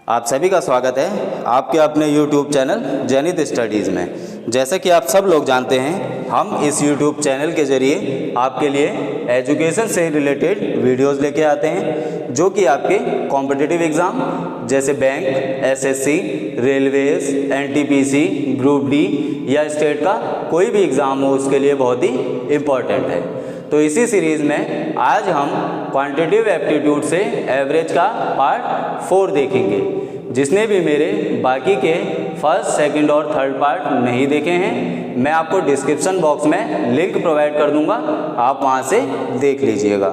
आप सभी का स्वागत है आपके अपने YouTube चैनल जैनित स्टडीज़ में। जैसा कि आप सब लोग जानते हैं, हम इस YouTube चैनल के ज़रिए आपके लिए एजुकेशन से रिलेटेड वीडियोस लेके आते हैं, जो कि आपके कॉम्पिटिटिव एग्ज़ाम जैसे bank, SSC, railways, NTPC, group D या स्टेट का कोई भी एग्ज़ाम हो उसके लिए बहुत ही इम्पॉर्टेंट है। तो इसी सीरीज़ में आज हम क्वांटिटेटिव एप्टीट्यूड से एवरेज का पार्ट 4 देखेंगे। जिसने भी मेरे बाकी के फर्स्ट, सेकंड और थर्ड पार्ट नहीं देखे हैं, मैं आपको डिस्क्रिप्शन बॉक्स में लिंक प्रोवाइड कर दूंगा, आप वहां से देख लीजिएगा।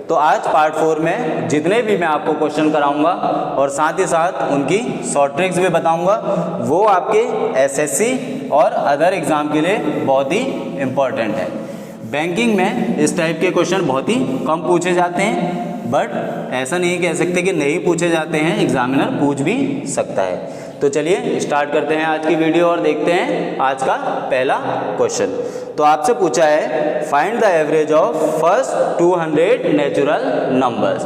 तो आज पार्ट 4 में जितने भी मैं आपको क्वेश्चन कराऊंगा और साथ ही साथ उनकी शॉर्ट ट्रिक्स भी बताऊंगा, वो आपके एसएससी और अदर एग्ज़ाम के लिए बहुत ही इम्पॉर्टेंट है। बैंकिंग में इस टाइप के क्वेश्चन बहुत ही कम पूछे जाते हैं, बट ऐसा नहीं कह सकते कि नहीं पूछे जाते हैं, एग्जामिनर पूछ भी सकता है। तो चलिए स्टार्ट करते हैं आज की वीडियो और देखते हैं आज का पहला क्वेश्चन। तो आपसे पूछा है find the average of first 200 natural numbers.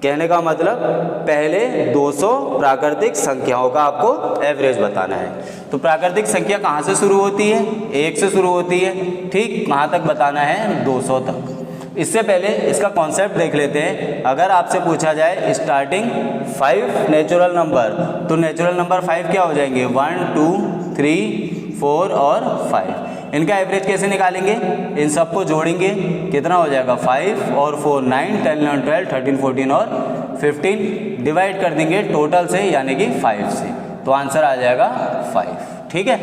कहने का मतलब पहले 200 प्राकृतिक संख्याओं का आपको एवरेज बताना है। तो प्राकृतिक संख्या कहाँ से शुरू होती है? 1 से शुरू होती है, ठीक। कहाँ तक बताना है? 200 तक। इससे पहले इसका कॉन्सेप्ट देख लेते हैं। अगर आपसे पूछा जाए स्टार्टिंग 5 नेचुरल नंबर, तो नेचुरल नंबर 5 क्या हो जाएंगे? 1, 2, 3, 4 और 5। इनका एवरेज कैसे निकालेंगे? इन सबको जोड़ेंगे, कितना हो जाएगा? 5 और 4 9, 10, 11, 12, 13, 14 और 15। डिवाइड कर देंगे टोटल से, यानी कि 5 से, तो आंसर आ जाएगा 5, ठीक है।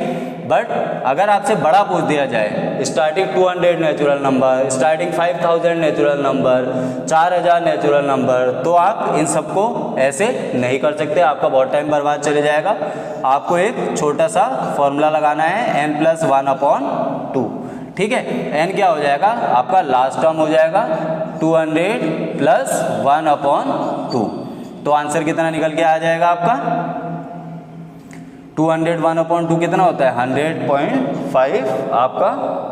बट अगर आपसे बड़ा पूछ दिया जाए, starting 200 natural number, starting 5000 natural number, 4000 natural number, तो आप इन सबको ऐसे नहीं कर सकते, आपका बहुत टाइम बर्बाद चले जाएगा। आपको एक छोटा सा फॉर्मूला लगाना है, n+1/2, ठीक है। n क्या हो जाएगा? आपका लास्ट टर्म हो जाएगा 200 + 1/2। तो आंसर कितना निकल के आ जाएगा आपका? 200 1/2 कितना होता है? 100.5 आपका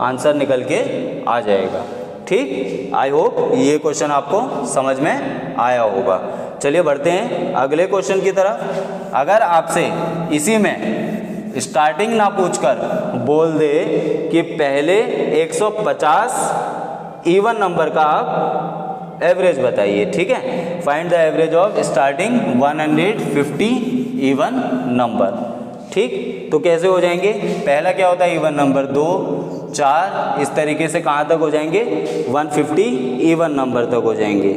आंसर निकल के आ जाएगा, ठीक। आई होप ये क्वेश्चन आपको समझ में आया होगा। चलिए बढ़ते हैं अगले क्वेश्चन की तरफ। अगर आपसे इसी में स्टार्टिंग ना पूछकर बोल दे कि पहले 150 इवन नंबर का आप एवरेज बताइए, ठीक है। Find the average of starting 150 even number, ठीक। तो कैसे हो जाएंगे? पहला क्या होता है? इवन नंबर, 2, 4, इस तरीके से कहाँ तक हो जाएंगे? 150 इवन नंबर तक हो जाएंगे,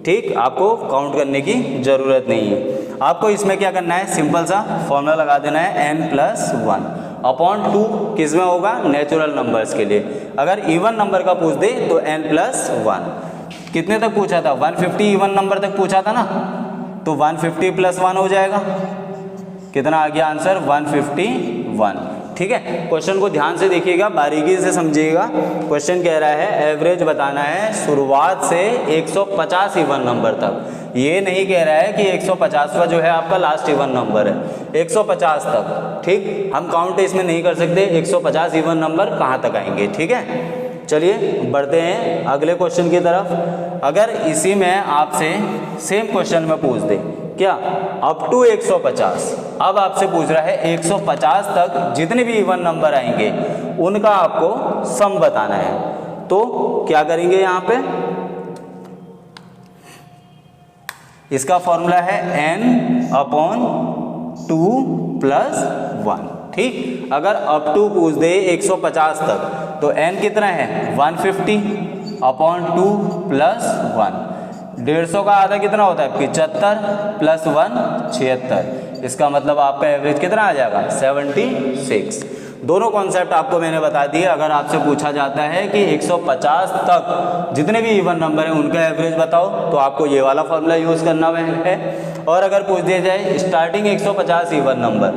ठीक। आपको काउंट करने की ज़रूरत नहीं है। आपको इसमें क्या करना है? सिंपल सा फॉर्मूला लगा देना है, n+1/2। किस में होगा? नेचुरल नंबर्स के लिए। अगर इवन नंबर का पूछ दे तो n+1। कितने तक पूछा था? 150 इवन नंबर तक पूछा था ना, तो 150 + 1 हो जाएगा। कितना आ गया आंसर? 151, ठीक है। क्वेश्चन को ध्यान से देखिएगा, बारीकी से समझिएगा। क्वेश्चन कह रहा है एवरेज बताना है शुरुआत से 150 इवन नंबर तक। ये नहीं कह रहा है कि 150वां जो है आपका लास्ट इवन नंबर है, 150 तक, ठीक। हम काउंट इसमें नहीं कर सकते 150 इवन नंबर कहाँ तक आएंगे, ठीक है। चलिए बढ़ते हैं अगले क्वेश्चन की तरफ। अगर इसी में आपसे सेम क्वेश्चन में पूछ दे क्या अप टू 150, अब आपसे पूछ रहा है 150 तक जितने भी इवन नंबर आएंगे उनका आपको सम बताना है, तो क्या करेंगे? यहाँ पे इसका फॉर्मूला है n/2 + 1, ठीक। अगर अप टू पूछ दे 150 तक, तो n कितना है? 150/2 + 1। 150 का आधा कितना होता है? 75 + 1 76। इसका मतलब आपका एवरेज कितना आ जाएगा? 76। दोनों कॉन्सेप्ट आपको मैंने बता दिए। अगर आपसे पूछा जाता है कि 150 तक जितने भी इवन नंबर हैं उनका एवरेज बताओ, तो आपको ये वाला फॉर्मूला यूज़ करना है। और अगर पूछ दिया जाए स्टार्टिंग 150 इवन नंबर,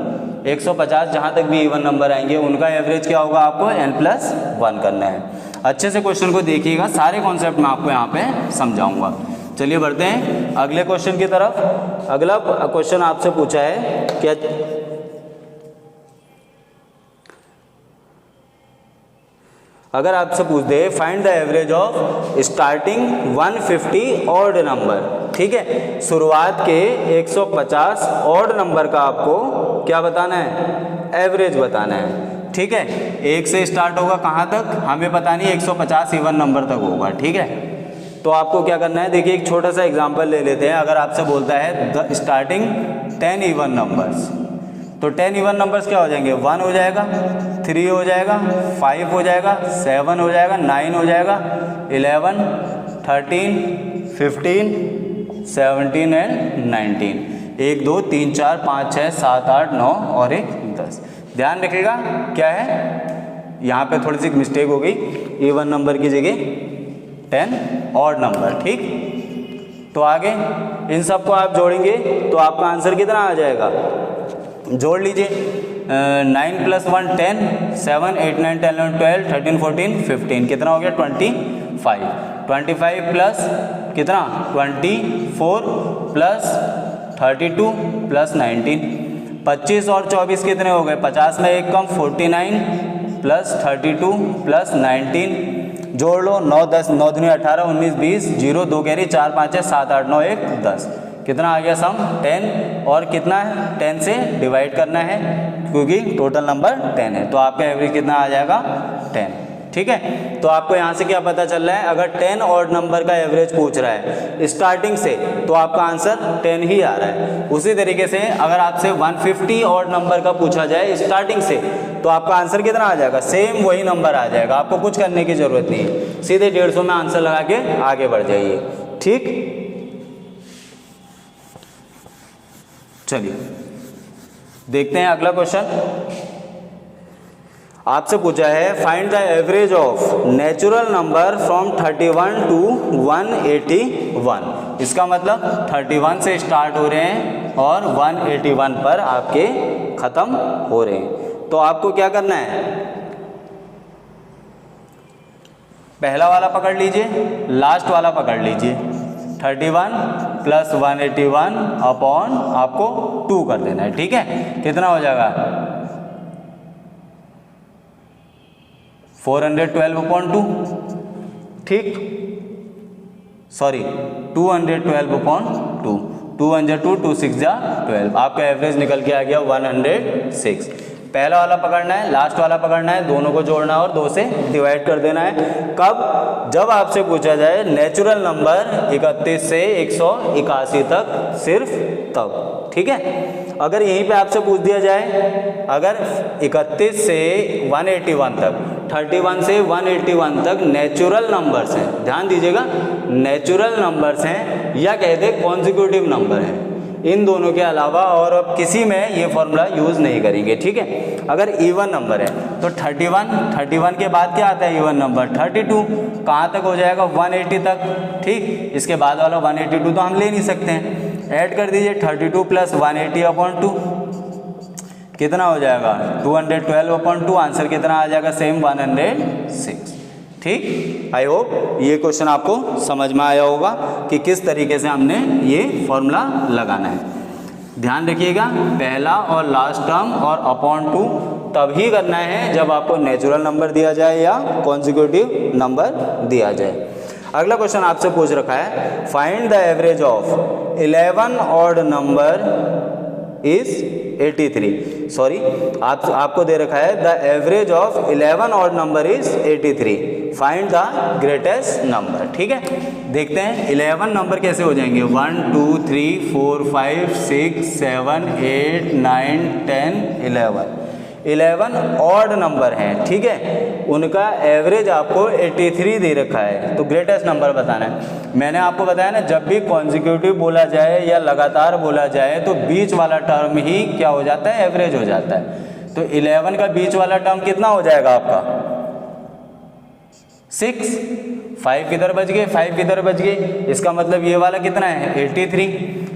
150 जहाँ तक भी इवन नंबर आएंगे उनका एवरेज क्या होगा? आपको n+1 करना है। अच्छे से क्वेश्चन को देखिएगा, सारे कॉन्सेप्ट मैं आपको यहाँ पे समझाऊंगा। चलिए बढ़ते हैं अगले क्वेश्चन की तरफ। अगला क्वेश्चन आपसे पूछा है क्या अगर आपसे पूछ they find the average of starting 150 odd number, ठीक है। शुरुआत के 150 ऑड नंबर का आपको क्या बताना है, एवरेज बताना है, ठीक है। 1 से स्टार्ट होगा कहाँ तक हमें पता नहीं, 150 इवन नंबर तक होगा, ठीक है। तो आपको क्या करना है, देखिए एक छोटा सा एग्जांपल ले लेते हैं। अगर आपसे बोलता है द स्टार्टिंग 10 इवन नंबर्स, तो 10 इवन नंबर्स क्या हो जाएंगे, 1 हो जाएगा, 3 हो जाएगा, 5 हो जाएगा, 7 हो जाएगा, 9 हो जाएगा, 11, 13, 15, 17 एंड 19। 1 2 3 4 5 6 7 8 9 और 1 10। ध्यान रखिएगा क्या है, यहाँ पे थोड़ी सी मिस्टेक हो गई, इवन नंबर की जगह 10 ऑड नंबर, ठीक। तो आगे इन सबको आप जोड़ेंगे तो आपका आंसर कितना आ जाएगा, जोड़ लीजिए। 9 + 1 10, 7 8 9 10 11 12 13 14 15, कितना हो गया 25। 25 प्लस कितना 24 प्लस 32 प्लस 19, 25 और 24 कितने हो गए, 50 में 1 कम 49 प्लस 32 प्लस 19, जोड़ लो 9 10 9 दूनी 18 19 20 0 2 कैरी 4 5 है 7 8 9 1 10, कितना आ गया सम 10, और कितना है 10 से डिवाइड करना है क्योंकि टोटल नंबर 10 है, तो आपका एवरेज कितना आ जाएगा 10, ठीक है। तो आपको यहाँ से क्या पता चल रहा है, अगर 10 ऑड नंबर का एवरेज पूछ रहा है स्टार्टिंग से तो आपका आंसर 10 ही आ रहा है। उसी तरीके से अगर आपसे 150 ऑड नंबर का पूछा जाए स्टार्टिंग से तो आपका आंसर कितना आ जाएगा, सेम वही नंबर आ जाएगा, आपको कुछ करने की जरूरत नहीं है, सीधे 150 में आंसर लगा के आगे बढ़ जाइए, ठीक। चलिए देखते हैं अगला क्वेश्चन। आपसे पूछा है find the average of natural number from 31 to 181। इसका मतलब 31 से स्टार्ट हो रहे हैं और 181 पर आपके खत्म हो रहे हैं। तो आपको क्या करना है, पहला वाला पकड़ लीजिए, लास्ट वाला पकड़ लीजिए, 31 प्लस 181 अपॉन आपको 2 कर देना है, ठीक है। कितना हो जाएगा 412/2, ठीक, सॉरी 212/2, 2 1 2 2 6 12, आपका एवरेज निकल के आ गया 106। पहला वाला पकड़ना है, लास्ट वाला पकड़ना है, दोनों को जोड़ना है और 2 से डिवाइड कर देना है। कब, जब आपसे पूछा जाए नेचुरल नंबर 31 से 181 तक, सिर्फ तब, ठीक है। अगर यहीं पे आपसे पूछ दिया जाए अगर 31 से 181 तक, 31 से 181 तक नेचुरल नंबर्स हैं, ध्यान दीजिएगा नेचुरल नंबर्स हैं या कहते कॉन्जिक्यूटिव नंबर हैं, इन दोनों के अलावा और अब किसी में ये फॉर्मूला यूज़ नहीं करेंगे, ठीक है। अगर इवन नंबर है तो 31 के बाद क्या आता है इवन नंबर 32, कहाँ तक हो जाएगा 180 तक, ठीक। इसके बाद वाला 182 तो हम ले नहीं सकते हैं, ऐड कर दीजिए 32 प्लस 180/2, कितना हो जाएगा 212/2, आंसर कितना आ जाएगा सेम 106, ठीक। आई होप ये क्वेश्चन आपको समझ में आया होगा कि किस तरीके से हमने ये फॉर्मूला लगाना है। ध्यान रखिएगा पहला और लास्ट टर्म और अपॉन 2 तभी करना है जब आपको नेचुरल नंबर दिया जाए या कॉन्जिक्यूटिव नंबर दिया जाए। अगला क्वेश्चन आपसे पूछ रखा है find the average of 11 odd number is 83, sorry आपको दे रखा है the average of 11 odd number is 83, find the greatest number, ठीक है। देखते हैं 11 नंबर कैसे हो जाएंगे, 1 2 3 4 5 6 7 8 9 10 11 ऑड नंबर हैं, ठीक है, उनका एवरेज आपको 83 दे रखा है, तो ग्रेटेस्ट नंबर बताना है। मैंने आपको बताया ना जब भी कॉन्जिक्यूटिव बोला जाए या लगातार बोला जाए तो बीच वाला टर्म ही क्या हो जाता है, एवरेज हो जाता है। तो 11 का बीच वाला टर्म कितना हो जाएगा आपका 6, 5 किधर बच गए, 5 किधर बच गए, इसका मतलब ये वाला कितना है 83,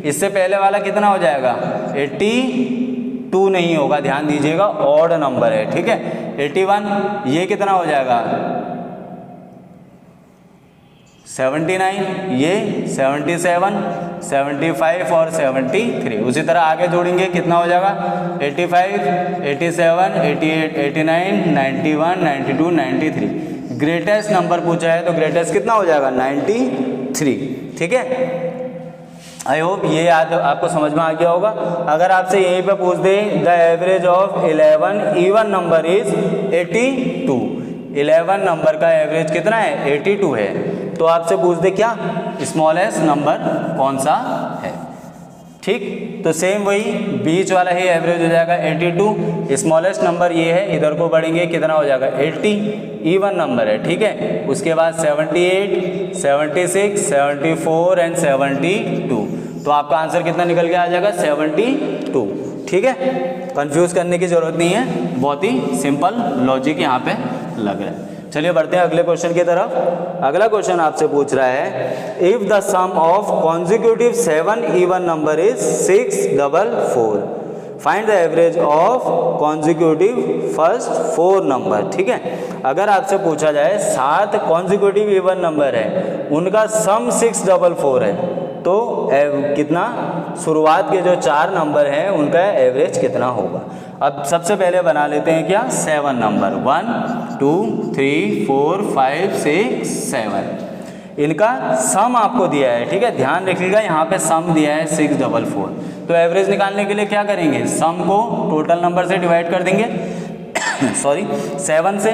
इससे पहले वाला कितना हो जाएगा 82 नहीं होगा, ध्यान दीजिएगा ऑड नंबर है, ठीक है। 81, ये कितना हो जाएगा 79, ये 77, 75 और 73, उसी तरह आगे जोड़ेंगे कितना हो जाएगा 85, 87, 88, 89, 91, 92, 93। ग्रेटेस्ट नंबर पूछा है तो ग्रेटेस्ट कितना हो जाएगा 93, ठीक है। आई होप ये याद आपको समझ में आ गया होगा। अगर आपसे यहीं पे पूछ दे the average of 11 even number is 82, 11 number का एवरेज कितना है 82 है, तो आपसे पूछ दे क्या स्मॉलेस्ट नंबर कौन सा है। ठीक, तो सेम वही बीच वाला ही एवरेज हो जाएगा 82, स्मॉलेस्ट नंबर ये है, इधर को बढ़ेंगे कितना हो जाएगा 80, इवन नंबर है। ठीक है, उसके बाद 78, 76, 74 एंड 72, तो आपका आंसर कितना निकल के आ जाएगा 72। ठीक है, कंफ्यूज करने की जरूरत नहीं है, बहुत ही सिंपल लॉजिक यहाँ पे लग रहा है। चलिए बढ़ते हैं अगले क्वेश्चन की तरफ। अगला क्वेश्चन आपसे पूछ रहा है if the sum of consecutive 7 even number is 644, find the average of consecutive first 4 number. ठीक है, अगर आपसे पूछा जाए 7 कॉन्जिक्यूटिव इवन नंबर है, उनका सम 644 है, तो कितना शुरुआत के जो 4 नंबर हैं उनका एवरेज कितना होगा। अब सबसे पहले बना लेते हैं क्या 7 नंबर, 1 2 3 4 5 6 7, इनका सम आपको दिया है। ठीक है, ध्यान रखिएगा यहाँ पे सम दिया है 644, तो एवरेज निकालने के लिए क्या करेंगे, सम को टोटल नंबर से डिवाइड कर देंगे सॉरी 7 से,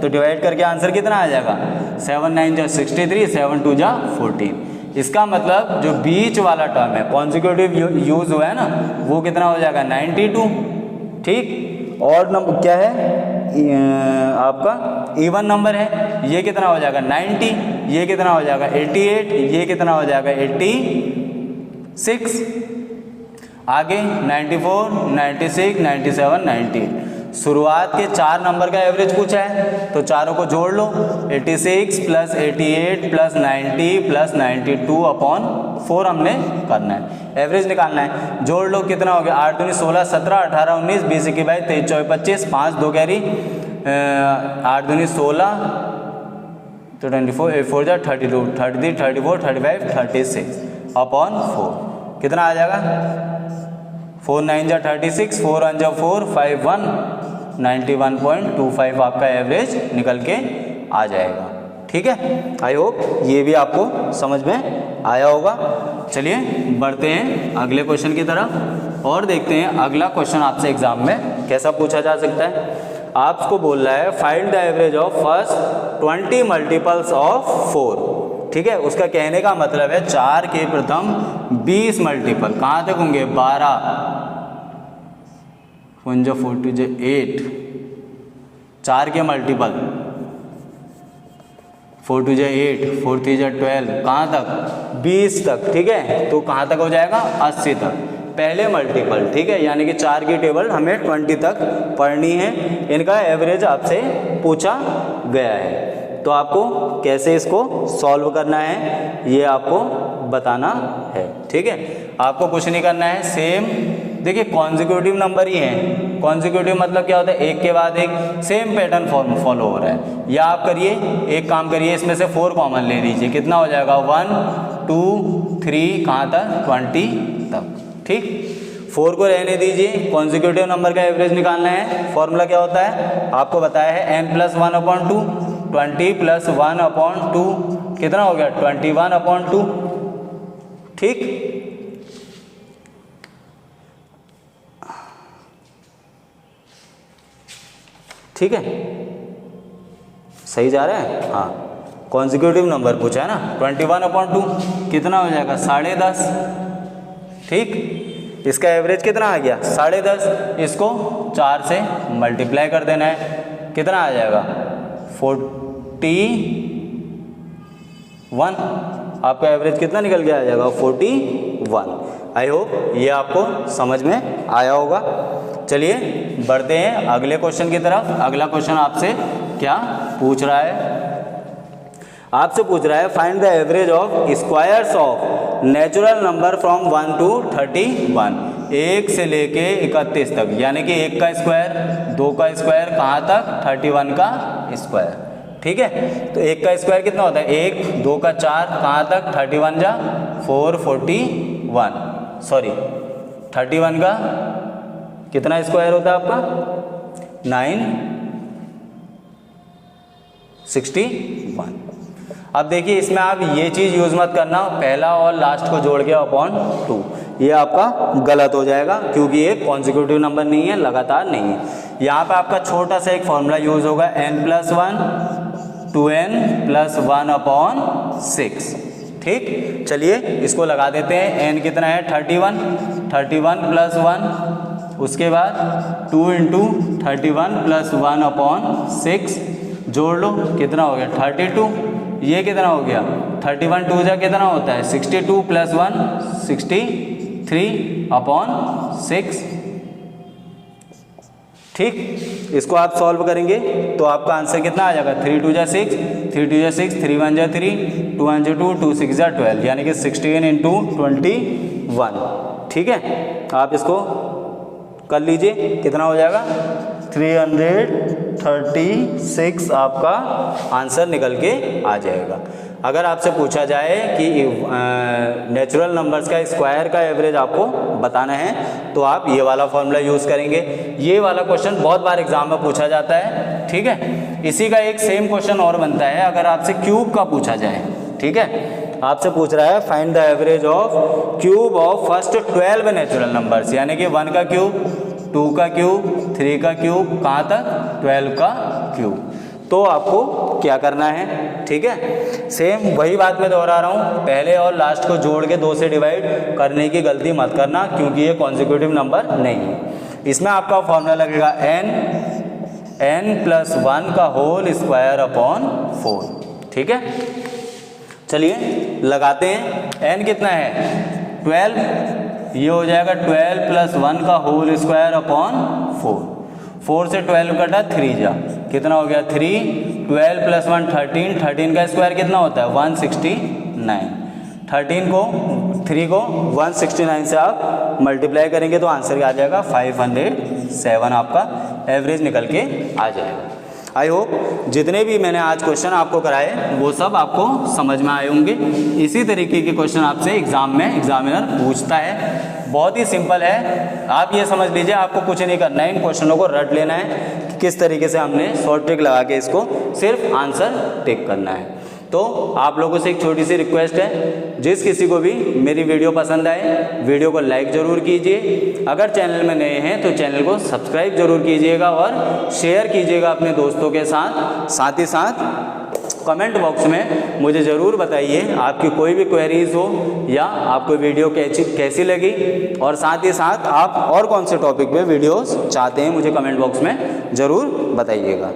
तो डिवाइड करके आंसर कितना आ जाएगा 7 9 जा 63, 7 2 जा 14। इसका मतलब जो बीच वाला टर्म है कॉन्जिक्यूटिव यूज हुआ है ना, वो कितना हो जाएगा 92। ठीक, और नंबर क्या है आपका इवन नंबर है, ये कितना हो जाएगा 90, ये कितना हो जाएगा 88, ये कितना हो जाएगा 86, आगे 94 96 97 98। शुरुआत के 4 नंबर का एवरेज पूछा है, तो चारों को जोड़ लो, 86 प्लस 88 प्लस 90 प्लस 92 अपॉन 4 हमने करना है, एवरेज निकालना है। जोड़ लो, कितना हो गया 8 दूनी 16 17 18 19 20 21 22 23 24 25, 5 2 कैरी 8 दूनी 16, तो 24 8 4 जा 32 33 34 35 36 अपॉन 4 कितना आ जाएगा 4 9 जा 36, 4 1 जा 4 5 1 91.25 आपका एवरेज निकल के आ जाएगा। ठीक है, आई होप ये भी आपको समझ में आया होगा। चलिए बढ़ते हैं अगले क्वेश्चन की तरफ और देखते हैं अगला क्वेश्चन आपसे एग्जाम में कैसा पूछा जा सकता है। आपको बोल रहा है find the average of first 20 multiples of 4। ठीक है, उसका कहने का मतलब है 4 के प्रथम 20 मल्टीपल कहाँ तक होंगे 12, 1 जो 4 2 जो 8, 4 के मल्टीपल 4 2 जो 8 4 3 जो 12, कहाँ तक 20 तक। ठीक है, तो कहाँ तक हो जाएगा 80 तक पहले मल्टीपल। ठीक है, यानी कि 4 की टेबल हमें 20 तक पढ़नी है, इनका एवरेज आपसे पूछा गया है। तो आपको कैसे इसको सॉल्व करना है ये आपको बताना है। ठीक है, आपको कुछ नहीं करना है, सेम देखिए कॉन्जिक्यूटिव नंबर ही हैं। कॉन्जिक्यूटिव मतलब क्या होता है, एक के बाद एक सेम पैटर्न फॉलो हो रहा है। या आप करिए एक काम करिए, इसमें से 4 कॉमन ले लीजिए, कितना हो जाएगा 1 2 3 कहाँ तक 20 तक। ठीक, 4 को रहने दीजिए, कॉन्जिक्यूटिव नंबर का एवरेज निकालना है। फॉर्मूला क्या होता है आपको बताया है n+1/2, 20 + 1/2 कितना हो गया 21/2। ठीक, ठीक है, सही जा रहा है। हाँ, कॉन्जिक्यूटिव नंबर पूछा है ना, 21/2 कितना हो जाएगा 10.5। ठीक, इसका एवरेज कितना आ गया 10.5, इसको 4 से मल्टीप्लाई कर देना है, कितना आ जाएगा 41। आपका एवरेज कितना निकल के आ जाएगा 41। आई होप ये आपको समझ में आया होगा। चलिए बढ़ते हैं अगले क्वेश्चन की तरफ। अगला क्वेश्चन आपसे क्या पूछ रहा है, आपसे पूछ रहा है find the average of squares of natural number from 1 to 31, 1 से लेके 31 तक, यानी कि 1 का स्क्वायर 2 का स्क्वायर कहाँ तक 31 का स्क्वायर। ठीक है, तो 1 का स्क्वायर कितना होता है 1, 2 का 4 कहाँ तक 31 जा 4 41, सॉरी 31 का कितना स्क्वायर होता है आपका 9 61। अब देखिए इसमें आप ये चीज़ यूज़ मत करना, पहला और लास्ट को जोड़ के अपॉन 2, ये आपका गलत हो जाएगा क्योंकि ये कॉन्जिक्यूटिव नंबर नहीं है, लगातार नहीं है। यहाँ पे आपका छोटा सा एक फॉर्मूला यूज़ होगा n+1 2n+1/6। ठीक, चलिए इसको लगा देते हैं। n कितना है 31, 31+1, उसके बाद 2 × 31+1/6 जोड़ लो, कितना हो गया 32। ये कितना हो गया 31 2 जा कितना होता है 62 + 1 63/6। ठीक, इसको आप सॉल्व करेंगे तो आपका आंसर कितना आ जाएगा 3 2 जा 6, 3 2 जा 6, 3 1 जा 3, 2 1 जा 2, 2 6 जा 12, यानी कि 16 × 21। ठीक है, आप इसको कर लीजिए, कितना हो जाएगा 336 आपका आंसर निकल के आ जाएगा। अगर आपसे पूछा जाए कि नेचुरल नंबर्स का स्क्वायर का एवरेज आपको बताना है तो आप ये वाला फॉर्मूला यूज़ करेंगे। ये वाला क्वेश्चन बहुत बार एग्जाम में पूछा जाता है। ठीक है, इसी का एक सेम क्वेश्चन और बनता है अगर आपसे क्यूब का पूछा जाए। ठीक है, आपसे पूछ रहा है find the average of cube of first 12 natural numbers, यानी कि 1 का क्यूब, 2 का क्यूब, 3 का क्यूब, कहाँ तक 12 का क्यूब। तो आपको क्या करना है, ठीक है, सेम वही बात मैं दोहरा रहा हूँ, पहले और लास्ट को जोड़ के 2 से डिवाइड करने की गलती मत करना क्योंकि ये कॉन्जिक्यूटिव नंबर नहीं है। इसमें आपका फॉर्मूला लगेगा n+1 का होल स्क्वायर अपॉन 4। ठीक है, चलिए लगाते हैं। n कितना है 12, ये हो जाएगा 12 + 1 का होल स्क्वायर अपॉन 4। 4 से 12 कटा 3 जा, कितना हो गया 3, 12 + 1 13, 13 का स्क्वायर कितना होता है 169। 13 को 3 को 169 से आप मल्टीप्लाई करेंगे तो आंसर क्या आ जाएगा 507 आपका एवरेज निकल के आ जाएगा। आई होप जितने भी मैंने आज क्वेश्चन आपको कराए वो सब आपको समझ में आए होंगे। इसी तरीके के क्वेश्चन आपसे एग्जाम में एग्जामिनर पूछता है, बहुत ही सिंपल है। आप ये समझ लीजिए आपको कुछ नहीं करना है, इन क्वेश्चनों को रट लेना है कि किस तरीके से हमने शॉर्ट ट्रिक लगा के इसको सिर्फ आंसर टिक करना है। तो आप लोगों से एक छोटी सी रिक्वेस्ट है, जिस किसी को भी मेरी वीडियो पसंद आए वीडियो को लाइक ज़रूर कीजिए, अगर चैनल में नए हैं तो चैनल को सब्सक्राइब जरूर कीजिएगा और शेयर कीजिएगा अपने दोस्तों के साथ। साथ ही साथ कमेंट बॉक्स में मुझे ज़रूर बताइए आपकी कोई भी क्वेरीज हो या आपको वीडियो कैसी लगी, और साथ ही साथ आप और कौन से टॉपिक पे वीडियोस चाहते हैं मुझे कमेंट बॉक्स में ज़रूर बताइएगा।